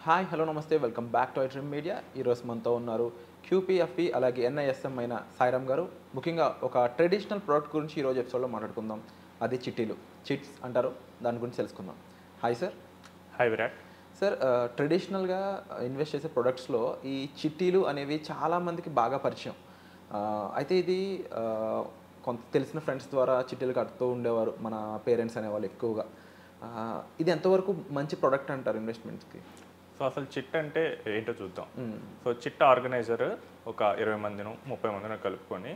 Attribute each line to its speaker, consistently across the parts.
Speaker 1: Hi hello నమస్తే welcome back to iDream media. ఈరోజు మనతో ఉన్నారు క్యూపీఎఫ్ఈ అలాగే ఎన్ఐఎస్ఎం అయిన సాయిరామ్ గారు. ముఖ్యంగా ఒక ట్రెడిషనల్ ప్రోడక్ట్ గురించి ఈరోజు ఎపిసోడ్లో మాట్లాడుకుందాం. అది చిట్టీలు, చిట్స్ అంటారు, దాని గురించి తెలుసుకుందాం. Hi sir.
Speaker 2: Hi Virat.
Speaker 1: Sir, ట్రెడిషనల్గా ఇన్వెస్ట్ చేసే ప్రొడక్ట్స్లో ఈ చిట్టీలు అనేవి చాలామందికి బాగా పరిచయం. అయితే ఇది కొంత తెలిసిన ఫ్రెండ్స్ ద్వారా చిట్టీలు కడుతూ ఉండేవారు మన పేరెంట్స్ అనేవాళ్ళు ఎక్కువగా. ఇది ఎంతవరకు మంచి ప్రోడక్ట్ అంటారు ఇన్వెస్ట్మెంట్స్కి?
Speaker 2: సో అసలు చిట్ అంటే ఏంటో చూద్దాం. సో చిట్ ఆర్గనైజర్ ఒక 20 మందిను 30 మందిని కలుపుకొని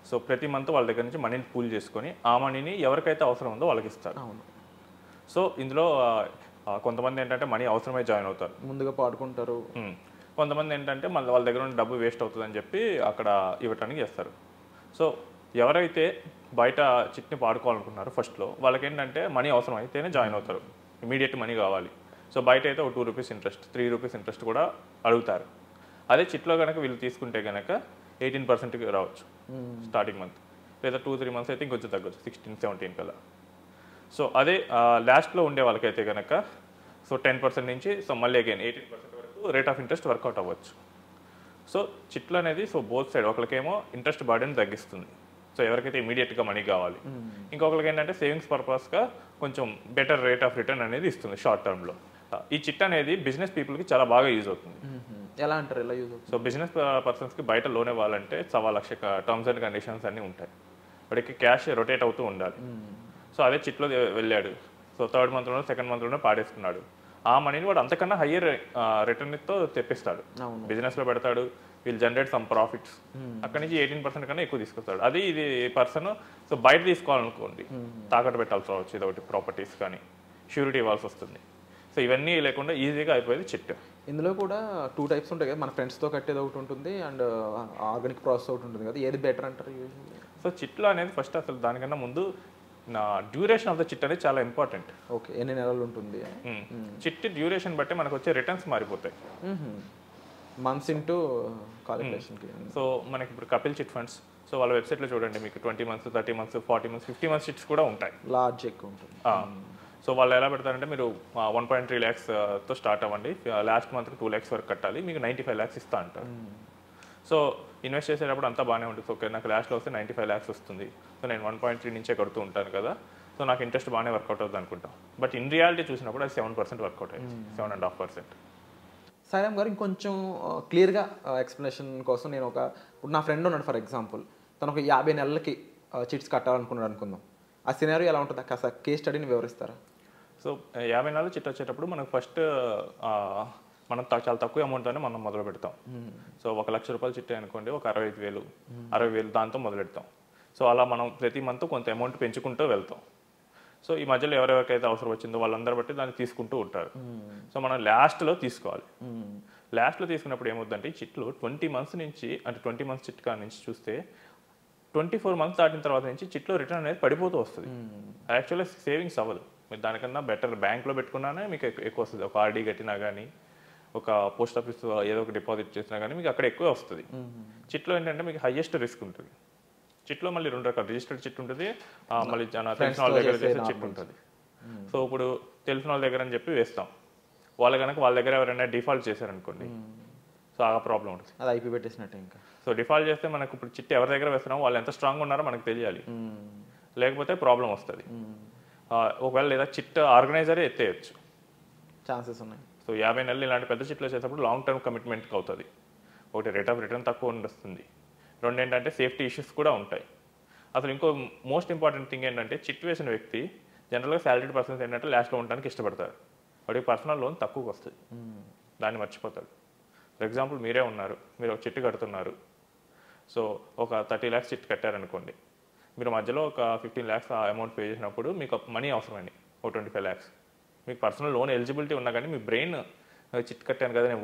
Speaker 2: సో ప్రతి మంత్ వాళ్ళ దగ్గర నుంచి మనీని పూల్ చేసుకొని ఆ మనీని ఎవరికైతే అవసరం ఉందో వాళ్ళకి ఇస్తారు.
Speaker 1: అవును.
Speaker 2: సో ఇందులో కొంతమంది ఏంటంటే మనీ అవసరమై జాయిన్ అవుతారు,
Speaker 1: ముందుగా పాడుకుంటారు.
Speaker 2: కొంతమంది ఏంటంటే మళ్ళీ వాళ్ళ దగ్గర ఉన్న డబ్బు వేస్ట్ అవుతుందని చెప్పి అక్కడ ఇవ్వటానికి చేస్తారు. సో ఎవరైతే బయట చిట్ని పాడుకోవాలనుకున్నారో ఫస్ట్లో వాళ్ళకి ఏంటంటే మనీ అవసరం అయితేనే జాయిన్ అవుతారు, ఇమీడియట్ మనీ కావాలి. సో బయట అయితే ఒక 2 రూపీస్ ఇంట్రెస్ట్ 3 రూపీస్ ఇంట్రెస్ట్ కూడా అడుగుతారు. అదే చిట్లో కనుక వీళ్ళు తీసుకుంటే కనుక 18% రావచ్చు స్టార్టింగ్ మంత్, లేదా 2-3 మంత్స్ అయితే ఇంకొంచెం తగ్గొచ్చు 16-17 కల్లా. సో అదే లాస్ట్లో ఉండే వాళ్ళకైతే కనుక సో 10% నుంచి సో మళ్ళీ అగైన్ 18% వరకు రేట్ ఆఫ్ ఇంట్రెస్ట్ వర్కౌట్ అవ్వచ్చు. సో చిట్లు అనేది సో బోత్ సైడ్, ఒకరికేమో ఇంట్రెస్ట్ బర్డెన్ తగ్గిస్తుంది, సో ఎవరికైతే ఇమీడియట్గా మనీ కావాలి, ఇంకొకరికి ఏంటంటే సేవింగ్స్ పర్పస్గా కొంచెం బెటర్ రేట్ ఆఫ్ రిటర్న్ అనేది ఇస్తుంది షార్ట్ టర్మ్లో. ఈ చిట్ అనేది బిజినెస్ పీపుల్కి చాలా బాగా యూజ్ అవుతుంది.
Speaker 1: ఎలా అంటారు, ఎలా యూజ్ అవుతుంది?
Speaker 2: సో బిజినెస్ పర్సన్స్కి బయట లోన్ ఇవ్వాలంటే 1,00,000 టర్మ్స్ అండ్ కండిషన్స్ అన్నీ ఉంటాయి, వాడికి క్యాష్ రొటేట్ అవుతూ ఉండాలి. సో అదే చిట్లో వెళ్ళాడు, సో థర్డ్ మంత్లోనో సెకండ్ మంత్లోనో పాడేసుకున్నాడు, ఆ మనీని వాడు అంతకన్నా హయ్యర్ రిటర్న్తో తెప్పిస్తాడు, బిజినెస్లో పెడతాడు, వీళ్ళు జనరేట్ సమ్ ప్రాఫిట్స్, అక్కడి నుంచి 18% కన్నా ఎక్కువ తీసుకొస్తాడు. అది ఇది పర్సన్ సో బయట తీసుకోవాలనుకోండి తాకట్టు పెట్టాల్సి రావచ్చు, ఇది ఒకటి ప్రాపర్టీస్ కానీ షూరిటీ ఇవ్వాల్సి వస్తుంది. సో ఇవన్నీ లేకుండా ఈజీగా అయిపోయేది చిట్.
Speaker 1: ఇందులో కూడా 2 టైప్స్ ఉంటాయి కదా, మన ఫ్రెండ్స్తో కట్టేది ఒకటి ఉంటుంది అండ్ ఆర్గానిక్ ప్రాసెస్ ఒకటి ఉంటుంది కదా, ఏది బెటర్ అంటారు యూజువల్లీ?
Speaker 2: సో చిట్లో అనేది ఫస్ట్ అసలు దానికన్నా ముందు నా డ్యూరేషన్ ఆఫ్ ద చిట్ అనేది చాలా ఇంపార్టెంట్.
Speaker 1: ఓకే, ఎన్ని నెలలు ఉంటుంది?
Speaker 2: చిట్ డ్యూరేషన్ బట్టి మనకు వచ్చే రిటర్న్స్ మారిపోతాయి,
Speaker 1: మంత్స్ ఇంటూ కాలిక్యులేషన్కి.
Speaker 2: సో మనకి ఇప్పుడు కపిల్ చిట్ ఫండ్స్, సో వాళ్ళ వెబ్సైట్లో చూడండి, మీకు 20 months 30 months 40 months 50 months chits కూడా ఉంటాయి,
Speaker 1: లార్జ్ ఎక్కువ ఉంటుంది.
Speaker 2: సో వాళ్ళు ఎలా పెడతారంటే మీరు 1.3 lakhsతో స్టార్ట్ అవ్వండి, లాస్ట్ మంత్కి 2 lakhs వరకు కట్టాలి, మీకు 95 lakhs ఇస్తా అంటారు. సో ఇన్వెస్ట్ చేసేటప్పుడు అంతా బాగానే ఉంటుంది. ఓకే, నాకు లాస్ట్లో వస్తే 95 lakhs వస్తుంది, సో నేను 1.3 నుంచే కడుతూ ఉంటాను కదా, సో నాకు ఇంట్రెస్ట్ బాగానే వర్కౌట్ అవుతుంది అనుకుంటాం. బట్ ఇన్ రియాలిటీ చూసినప్పుడు అది 7% వర్కౌట్ అయ్యింది, 7.5%.
Speaker 1: సాయిరామ్ గారు, ఇంకొంచెం క్లియర్గా ఎక్స్ప్లెనేషన్ కోసం నేను ఇప్పుడు నా ఫ్రెండ్ ఉన్నాడు ఫర్ ఎగ్జాంపుల్, తను ఒక 50 నెలలకి చిట్స్ కట్టాలనుకున్నాడు అనుకుందాం. ఆ సినారియో ఎలా ఉంటుంది, కాస్త కేస్ స్టడీని వివరిస్తారా?
Speaker 2: సో 50 నెలలు చిట్ వచ్చేటప్పుడు మనకు ఫస్ట్ మనం చాలా తక్కువ అమౌంట్తోనే మనం మొదలు పెడతాం. సో 1,00,000 రూపాయలు చిట్ అనుకోండి, ఒక 60,000 దాంతో మొదలెడతాం. సో అలా మనం ప్రతి మంత్ కొంత అమౌంట్ పెంచుకుంటూ వెళ్తాం. సో ఈ మధ్యలో ఎవరెవరికైతే అవసరం వచ్చిందో వాళ్ళందరూ బట్టి దాన్ని తీసుకుంటూ ఉంటారు. సో మనం లాస్ట్లో తీసుకోవాలి. లాస్ట్లో తీసుకున్నప్పుడు ఏమవుతుందంటే ఈ చిట్లు 20 మంత్స్ నుంచి, అంటే 20 మంత్స్ చిట్ కాడ నుంచి చూస్తే 24 మంత్స్ దాటిన తర్వాత నుంచి చిట్లో రిటర్న్ అనేది పడిపోతూ వస్తుంది. యాక్చువల్గా సేవింగ్స్ అవ్వదు, మీరు దానికన్నా బెటర్ బ్యాంక్లో పెట్టుకున్నానే మీకు ఎక్కువ వస్తుంది. ఒక ఆర్డీ కట్టినా కానీ, ఒక పోస్ట్ ఆఫీస్ ఏదో ఒక డిపాజిట్ చేసినా కానీ మీకు అక్కడ ఎక్కువ వస్తుంది. చిట్లో ఏంటంటే మీకు హైయెస్ట్ రిస్క్ ఉంటుంది. చిట్లో మళ్ళీ 2 రకాల రిజిస్టర్డ్ చిట్ ఉంటుంది, మళ్ళీ తెలిసిన వాళ్ళ దగ్గర చేసే చిట్ ఉంటుంది. సో ఇప్పుడు తెలిసిన వాళ్ళ దగ్గర అని చెప్పి వేస్తాం, వాళ్ళ కనుక వాళ్ళ దగ్గర ఎవరైనా డిఫాల్ట్ చేశారనుకోండి, సో ఆ ప్రాబ్లం ఉంటుంది,
Speaker 1: అది ఐపీ పెట్టేసినట్టే. ఇంకా
Speaker 2: సో డిఫాల్ట్ చేస్తే మనకు ఇప్పుడు చిట్ ఎవరి దగ్గర వేస్తున్నామో వాళ్ళు ఎంత స్ట్రాంగ్ ఉన్నారో మనకు తెలియాలి, లేకపోతే ప్రాబ్లం వస్తుంది. ఒకవేళ లేదా చిట్ ఆర్గనైజరే ఎత్తేయచ్చు,
Speaker 1: ఛాన్సెస్ ఉన్నాయి.
Speaker 2: సో 50 నెలలు ఇలాంటి పెద్ద చిట్లు వచ్చేటప్పుడు లాంగ్ టర్మ్ కమిట్మెంట్కి అవుతుంది. ఒకటి రేట్ ఆఫ్ రిటర్న్ తక్కువ వస్తుంది, 2 ఏంటంటే సేఫ్టీ ఇష్యూస్ కూడా ఉంటాయి. అసలు ఇంకో మోస్ట్ ఇంపార్టెంట్ థింగ్ ఏంటంటే చిట్ వేసిన వ్యక్తి జనరల్గా శాలరీడ్ పర్సన్స్ ఏంటంటే లాస్ట్లో ఉండడానికి ఇష్టపడతారు, వాడికి పర్సనల్ లోన్ తక్కువకి వస్తుంది, దాన్ని మర్చిపోతాడు. ఫర్ ఎగ్జాంపుల్ మీరే ఉన్నారు, మీరు ఒక చిట్టు కడుతున్నారు, సో ఒక 30 lakhs చిట్ కట్టారనుకోండి, మీరు మధ్యలో ఒక 15 lakhs ఆ అమౌంట్ పే చేసినప్పుడు మీకు మనీ అవసరమైంది ఒక 25 lakhs, మీకు పర్సనల్ లోన్ ఎలిజిబిలిటీ ఉన్నా కానీ మీ బ్రెయిన్ చిట్ కట్టాను కదా నేను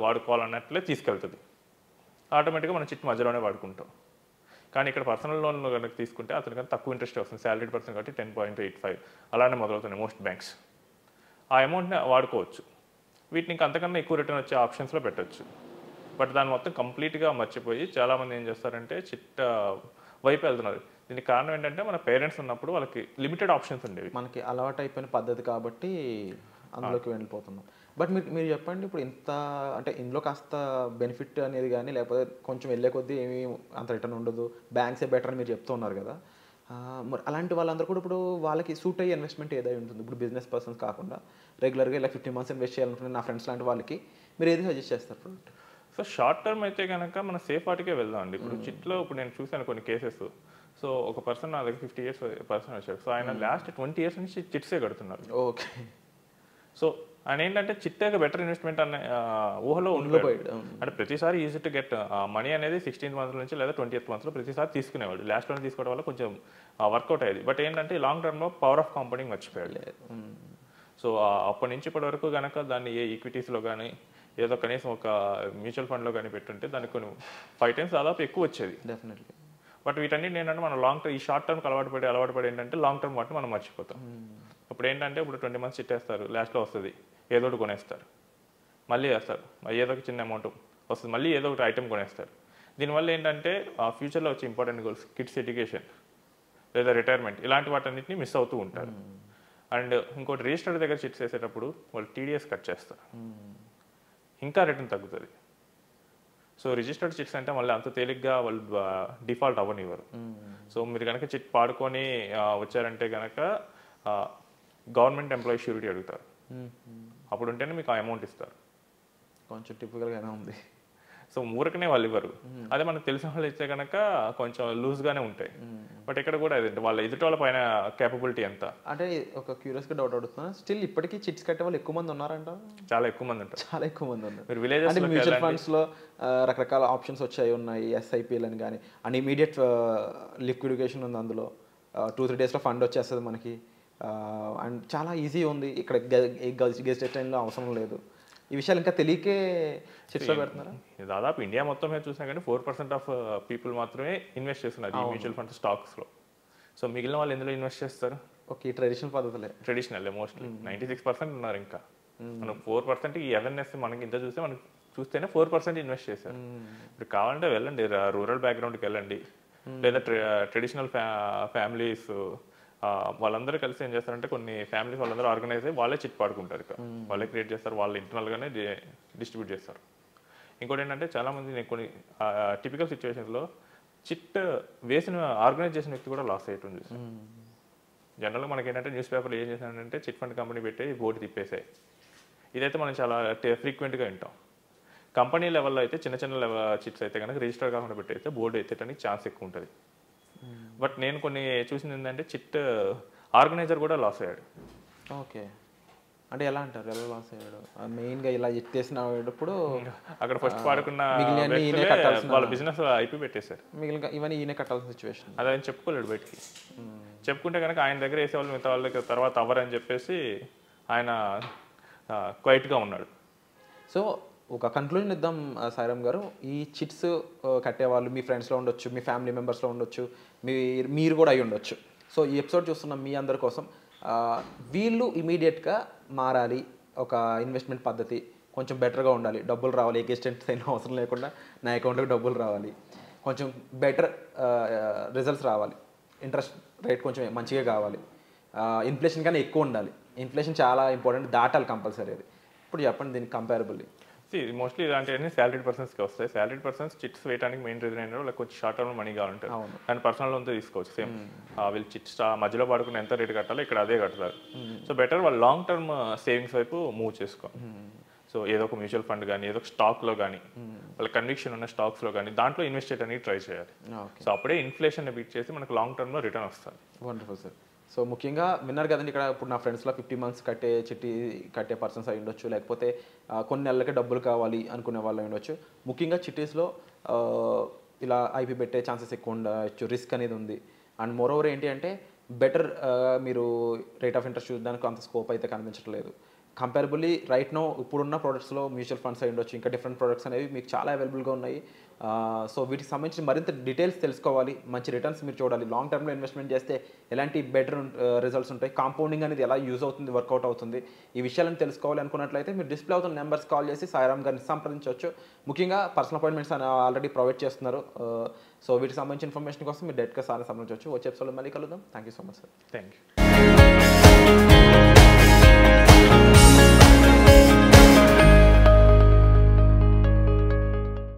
Speaker 2: వాడుకోవాలన్నట్లే తీసుకెళ్తుంది, ఆటోమేటిక్గా మనం చిట్ మధ్యలోనే వాడుకుంటాం. కానీ ఇక్కడ పర్సనల్ లోన్లో కనుక తీసుకుంటే అతనికన్నా తక్కువ ఇంట్రెస్ట్ వస్తుంది, శాలరీడ్ పర్సన్ కాబట్టి 10.85 అలానే మొదలవుతుంది మోస్ట్ బ్యాంక్స్. ఆ అమౌంట్ని వాడుకోవచ్చు, వీటిని ఇంకా అంతకన్నా ఎక్కువ రిటర్న్ వచ్చే ఆప్షన్స్లో పెట్టచ్చు. బట్ దాన్ని మొత్తం కంప్లీట్గా మర్చిపోయి చాలామంది ఏం చేస్తారంటే చిట్ వైపు వెళ్తున్నారు. దీనికి కారణం ఏంటంటే మన పేరెంట్స్ ఉన్నప్పుడు వాళ్ళకి లిమిటెడ్ ఆప్షన్స్ ఉండేవి,
Speaker 1: మనకి అలవాటు అయిపోయిన పద్ధతి కాబట్టి అందులోకి వెళ్ళిపోతున్నాం. బట్ మీరు మీరు చెప్పండి ఇప్పుడు ఇంత అంటే ఇందులో కాస్త బెనిఫిట్ అనేది కానీ లేకపోతే కొంచెం వెళ్ళే కొద్దీ ఏమీ అంత రిటర్న్ ఉండదు, బ్యాంక్సే బెటర్ అని మీరు చెప్తూ ఉన్నారు కదా. మరి అలాంటి వాళ్ళందరూ కూడా ఇప్పుడు వాళ్ళకి సూట్ అయ్యే ఇన్వెస్ట్మెంట్ ఏదై ఉంటుంది ఇప్పుడు బిజినెస్ పర్సన్స్ కాకుండా రెగ్యులర్గా ఇలా 15 months ఇన్వెస్ట్ చేయాలనుకుంటే నా ఫ్రెండ్స్ లాంటి వాళ్ళకి మీరు ఏది సజెస్ట్ చేస్తారు ప్రొడక్ట్?
Speaker 2: సో షార్ట్ టర్మ్ అయితే కనుక మన సేఫ్ వాటికే వెళ్దాం అండి. ఇప్పుడు చిట్లో ఇప్పుడు నేను చూసాను కొన్ని కేసెస్. సో ఒక పర్సన్ నా దగ్గర 50 years పర్సన్ వచ్చాడు. సో ఆయన లాస్ట్ 20 years నుంచి చిట్సే కడుతున్నారు.
Speaker 1: ఓకే.
Speaker 2: సో ఆయన ఏంటంటే చిట్టాగా బెటర్ ఇన్వెస్ట్మెంట్ అనే ఊహలో ఉండిపోయాడు. అంటే ప్రతిసారి ఈజీ టు గెట్ మనీ అనేది 16th month నుంచి లేదా 20th month ప్రతిసారి తీసుకునేవాడు. లాస్ట్లో తీసుకోవడం వల్ల కొంచెం వర్కౌట్ అయ్యేది. బట్ ఏంటంటే లాంగ్ టర్మ్లో పవర్ ఆఫ్ కాంపౌండింగ్ మర్చిపోయాడు. సో అప్పటి నుంచి ఇప్పటి వరకు కనుక దాన్ని ఏ ఈక్విటీస్లో కానీ ఏదో కనీసం ఒక మ్యూచువల్ ఫండ్లో కానీ పెట్టుంటే దానికి కొన్ని 5 times దాదాపు ఎక్కువ వచ్చేది.
Speaker 1: డెఫినెట్లీ.
Speaker 2: బట్ వీటన్నిటి ఏంటంటే మనం లాంగ్ టర్మ్ ఈ షార్ట్ టర్మ్కి అలవాటు పడి ఏంటంటే లాంగ్ టర్మ్ వాటిని మనం మర్చిపోతాం. ఇప్పుడు ఏంటంటే ఇప్పుడు 20 months చిట్టేస్తారు, లాస్ట్లో వస్తుంది ఏదో ఒకటి కొనేస్తారు, మళ్ళీ వేస్తారు, ఏదో ఒక చిన్న అమౌంట్ వస్తుంది, మళ్ళీ ఏదో ఒకటి ఐటమ్ కొనేస్తారు. దీనివల్ల ఏంటంటే ఫ్యూచర్లో వచ్చే ఇంపార్టెంట్ గోల్స్ కిడ్స్ ఎడ్యుకేషన్ లేదా రిటైర్మెంట్ ఇలాంటి వాటన్నిటిని మిస్ అవుతూ ఉంటారు. అండ్ ఇంకోటి రిజిస్టర్డ్ దగ్గర చిట్స్ వేసేటప్పుడు వాళ్ళు టీడీఎస్ కట్ చేస్తారు, ఇంకా రిటర్న్ తగ్గుతుంది. సో రిజిస్టర్డ్ చిట్స్ అంటే మళ్ళీ అంత తేలిగ్గా వాళ్ళు డిఫాల్ట్ అవ్వనివ్వరు. సో మీరు కనుక చిట్ పాడుకొని వచ్చారంటే కనుక గవర్నమెంట్ ఎంప్లాయీ షూరిటీ అడుగుతారు, అప్పుడు ఉంటేనే మీకు ఆ అమౌంట్ ఇస్తారు.
Speaker 1: కొంచెం టిపికల్గానే ఉంది.
Speaker 2: సో ఊరకనే వాళ్ళు ఇవ్వరు. అదే మనకు తెలిసిన వాళ్ళు ఇస్తే కనుక కొంచెం లూజ్గానే ఉంటాయి. బట్ ఇక్కడ కూడా అదే వాళ్ళ ఎదుటి వాళ్ళ పైన కేపబిలిటీ ఎంత.
Speaker 1: అంటే ఒక క్యూరియస్గా డౌట్ అడుగుతున్నా, స్టిల్ ఇప్పటికీ చిట్స్ కట్టే వాళ్ళు ఎక్కువ మంది ఉన్నారంట?
Speaker 2: చాలా ఎక్కువ మంది ఉంటారు.
Speaker 1: చాలా ఎక్కువ మంది ఉన్నారు.
Speaker 2: మీరు విలేజెస్
Speaker 1: మ్యూచువల్ ఫండ్స్లో రకరకాల ఆప్షన్స్ వచ్చాయి ఉన్నాయి, ఎస్ఐపీలని కానీ అండ్ ఇమీడియట్ లిక్విడిఫికేషన్ ఉంది, అందులో 2-3 daysలో ఫండ్ వచ్చేస్తుంది మనకి. అండ్ చాలా ఈజీ ఉంది, ఇక్కడ గెస్ట్ టైంలో అవసరం లేదు. ఈ విషయాలు ఇంకా తెలియకే చిట్స్లో పెడుతున్నారు.
Speaker 2: దాదాపు ఇండియా మొత్తం మీద చూసినా కానీ 4% ఆఫ్ పీపుల్ మాత్రమే ఇన్వెస్ట్ చేస్తున్నారు ఈ మ్యూచువల్ ఫండ్ స్టాక్స్లో. సో మిగిలిన వాళ్ళు ఎందులో ఇన్వెస్ట్ చేస్తారు?
Speaker 1: ఓకే, ట్రెడిషనల్ పద్ధతులే.
Speaker 2: ట్రెడిషనల్ మోస్ట్లీ 96% ఉన్నారు. ఇంకా మనం 4% ఈ అవేర్నెస్ మనకి ఇంత చూస్తే మనకి చూస్తేనే 4% ఇన్వెస్ట్ చేశారు. ఇప్పుడు కావాలంటే వెళ్ళండి, రూరల్ బ్యాక్గ్రౌండ్కి వెళ్ళండి, లేదా ట్రెడిషనల్ ఫ్యామిలీస్ వాళ్ళందరూ కలిసి ఏం చేస్తారంటే కొన్ని ఫ్యామిలీస్ వాళ్ళందరూ ఆర్గనైజ్ అయ్యి వాళ్ళే చిట్ పాడుకుంటారు, వాళ్ళే క్రియేట్ చేస్తారు, వాళ్ళు ఇంటర్నల్గానే డిస్ట్రిబ్యూట్ చేస్తారు. ఇంకోటి ఏంటంటే చాలామంది నేను కొన్ని టిపికల్ సిచ్యువేషన్స్లో చిట్ వేసిన ఆర్గనైజ్ చేసిన వ్యక్తి కూడా లాస్ అయ్యేటం చూసాను. జనరల్గా మనకి ఏంటంటే న్యూస్ పేపర్లో ఏం చేశానంటే చిట్ ఫండ్ కంపెనీ పెట్టి బోర్డు తిప్పేసాయి. ఇదైతే మనం చాలా ఫ్రీక్వెంట్గా వింటాం. కంపెనీ లెవెల్లో అయితే చిన్న చిన్న చిట్స్ అయితే కనుక రిజిస్టర్ కాకుండా పెట్టయితే బోర్డు ఎత్తడానికి ఛాన్స్ ఎక్కువ ఉంటుంది. బట్ నేను కొన్ని చూసింది ఏంటంటే చిట్ ఆర్గనైజర్ కూడా లాస్ అయ్యాడు.
Speaker 1: ఓకే, అంటే ఎలా అంటారు, ఎలా లాస్ అయ్యాడు? మెయిన్గా ఇలా ఎత్తేసినప్పుడు
Speaker 2: అక్కడ ఫస్ట్ పాడుకున్న వాళ్ళ బిజినెస్ అయిపోయి పెట్టేశారు,
Speaker 1: మిగిలిన ఇవన్నీ ఈయన కట్టాల్సిన సిచ్యువేషన్.
Speaker 2: అది ఆయన చెప్పుకోలేడు బయటికి. చెప్పుకుంటే కనుక ఆయన దగ్గర వేసేవాళ్ళు మిగతా వాళ్ళకి తర్వాత అవ్వరని చెప్పేసి ఆయన క్వైట్గా ఉన్నాడు.
Speaker 1: సో ఒక కన్క్లూజన్ ఇద్దాం సాయిరామ్ గారు. ఈ చిట్స్ కట్టేవాళ్ళు మీ ఫ్రెండ్స్లో ఉండొచ్చు, మీ ఫ్యామిలీ మెంబర్స్లో ఉండొచ్చు, మీరు కూడా అయి ఉండొచ్చు. సో ఈ ఎపిసోడ్ చూస్తున్న మీ అందరి కోసం వీళ్ళు ఇమీడియట్గా మారాలి, ఒక ఇన్వెస్ట్మెంట్ పద్ధతి కొంచెం బెటర్గా ఉండాలి, డబ్బులు రావాలి, ఎగ్జిస్టెంట్ అయిన అవసరం లేకుండా నా అకౌంట్కి డబ్బులు రావాలి, కొంచెం బెటర్ రిజల్ట్స్ రావాలి, ఇంట్రెస్ట్ రేట్ కొంచెం మంచిగా కావాలి, ఇన్ఫ్లేషన్ కానీ ఎక్కువ ఉండాలి. ఇన్ఫ్లేషన్ చాలా ఇంపార్టెంట్, దాటాలి కంపల్సరీ. అది ఇప్పుడు చెప్పండి దీనికి కంపారబుల్లీ.
Speaker 2: మోస్ట్లీ ఇలాంటివన్నీ సాలరీడ్ పర్సన్స్కి వస్తాయి. సాలరీడ్ పర్సన్స్ చిట్స్ వేయడానికి మెయిన్ రీజన్ ఏంటంటే వాళ్ళకి కొంచెం షార్ట్ టర్మ్ మనీ కావాలంటారు, అండ్ పర్సనల్ లోన్తో తీసుకోవచ్చు. సేమ్ వీళ్ళు చిట్స్ మధ్యలో పడుకుని ఎంత రేట్ కట్టాలో ఇక్కడ అదే కడతారు. సో బెటర్ వాళ్ళు లాంగ్ టర్మ్ సేవింగ్స్ వైపు మూవ్ చేసుకో. సో ఏదో ఒక మ్యూచువల్ ఫండ్ కానీ ఏదో ఒక స్టాక్లో కానీ వాళ్ళ కన్విక్షన్ ఉన్న స్టాక్స్లో కానీ దాంట్లో ఇన్వెస్ట్ చేయడానికి ట్రై చేయాలి. సో అప్పుడే ఇన్ఫ్లేషన్ బీట్ చేసి మనకు లాంగ్ టర్మ్లో రిటర్న్ వస్తుంది.
Speaker 1: Wonderful sir. సో ముఖ్యంగా విన్నారు కదండి, ఇక్కడ ఇప్పుడు నా ఫ్రెండ్స్లో 50 months చిట్టి కట్టే పర్సన్స్ అయి ఉండొచ్చు, లేకపోతే కొన్ని నెలలకే డబ్బులు కావాలి అనుకునే వాళ్ళు అయి ఉండొచ్చు. ముఖ్యంగా చిట్టీస్లో ఇలా ఐపీ పెట్టే ఛాన్సెస్ ఎక్కువ ఉండొచ్చు, రిస్క్ అనేది ఉంది. అండ్ మోరోవర్ ఏంటి అంటే బెటర్ మీరు రేట్ ఆఫ్ ఇంట్రెస్ట్ చూడడానికి అంత స్కోప్ అయితే కనిపించట్లేదు. కంపారబుల్లీ రైట్ నో ఇప్పుడున్న ప్రోడక్ట్స్లో మ్యూచువల్ ఫండ్స్ అయి ఉండొచ్చు, ఇంకా డిఫరెంట్ ప్రోడక్ట్స్ అనేవి మీకు చాలా అవైలబుల్గా ఉన్నాయి. సో వీటికి సంబంధించి మరింత డీటెయిల్స్ తెలుసుకోవాలి, మంచి రిటర్న్స్ మీరు చూడాలి, లాంగ్ టర్మ్లో ఇన్వెస్ట్మెంట్ చేస్తే ఎలాంటి బెటర్ రిజల్ట్స్ ఉంటాయి, కాంపౌండింగ్ అనేది ఎలా యూజ్ అవుతుంది, వర్కౌట్ అవుతుంది, ఈ విషయాలను తెలుసుకోవాలి అనుకున్నట్లయితే మీరు డిస్ప్లే అవుతున్న నెంబర్స్ కాల్ చేసి సాయిరామ్ గారిని సంప్రదించవచ్చు. ముఖ్యంగా పర్సనల్ అపాయింట్మెంట్స్ ఆల్రెడీ ప్రొవైడ్ చేస్తున్నారు. సో వీటికి సంబంధించిన ఇన్ఫర్మేషన్ కోసం మీరు డైరెక్ట్గా సార్ని సంప్రదించవచ్చు. వచ్చే ఎపిసోడ్లో మళ్ళీ కలుద్దాం. Thank you so much sir.
Speaker 2: Thank you.